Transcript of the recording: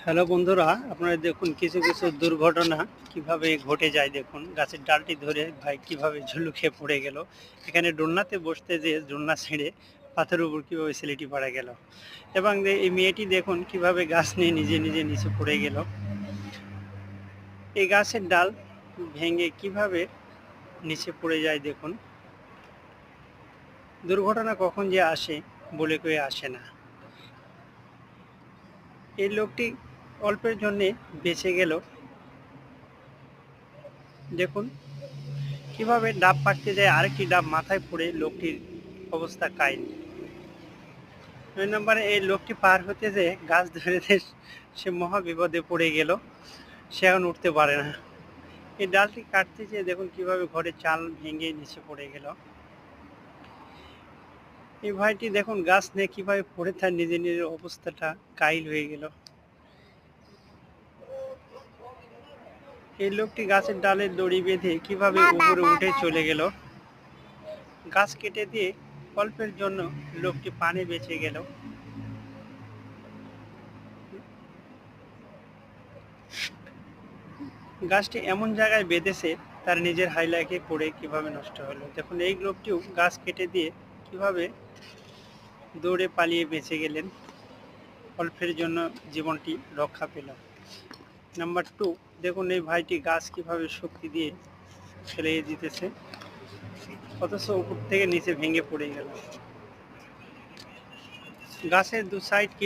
Hello বন্ধুরা, আপনারা দেখুন কিছু কিছু দুর্ঘটনা কিভাবে ঘটে যায়। দেখুন গাছের ডালটি ধরে ভাই কিভাবে ঝুলু খেয়ে পড়ে গেল। এখানে দোলনাতে বসতে যেয়ে দোলনা ছেড়ে পাথরের উপর কিভাবে ছেলেটি পড়ে গেল, এবং এই মেয়েটি দেখুন কিভাবে গাছ নিয়ে নিজে নিজে নিচে পড়ে গেল। এই গাছের ডাল ভেঙে কিভাবে নিচে পড়ে যায় দেখুন। দুর্ঘটনা কখন যে আসে বলে কয়ে আসে না। এই লোকটি অল্পের জন্যে বেঁচে গেল। দেখুন কিভাবে ডাব পাকতে যায়, আরেকটি ডাব মাথায় পড়ে লোকটির অবস্থা কাহিল। 2 নম্বরে এই লোকটি পার হতে যেয়ে গাছ ধরে সে মহা বিপদে পড়ে গেল। সে এখন উঠতে পারে না। এই ডালটি কাটতে যেয়ে দেখুন কিভাবে ঘরের চাল ভেঙে নিচে পড়ে গেল। এই ভাইটি দেখুন গাছ নিয়ে কিভাবে পড়ে তার নিজের নিজের অবস্থাটা কাহিল হয়ে গেল। এই লোকটি গাছের ডালের দড়ি বেঁধে কিভাবে উপরে উঠে চলে গেল। গাছ কেটে দিয়ে অল্পের জন্য লোকটি পানি বেঁচে গেল। গাছটি এমন জায়গায় বেঁধেছে তার নিজের হাইলাইটে পড়ে কিভাবে নষ্ট হলো। দেখুন এই লোকটিও গাছ কেটে দিয়ে কিভাবে দৌড়ে পালিয়ে বেঁচে গেলেন, অল্পের জন্য জীবনটি রক্ষা পেল। নাম্বার 2, দেখুন এই ভাইটি গাছ কিভাবে শক্তি দিয়ে ফেলে দিতেছে, অথচ উপর থেকে নিচে ভেঙে পড়ে গেল। গাছের দু সাইড কিভাবে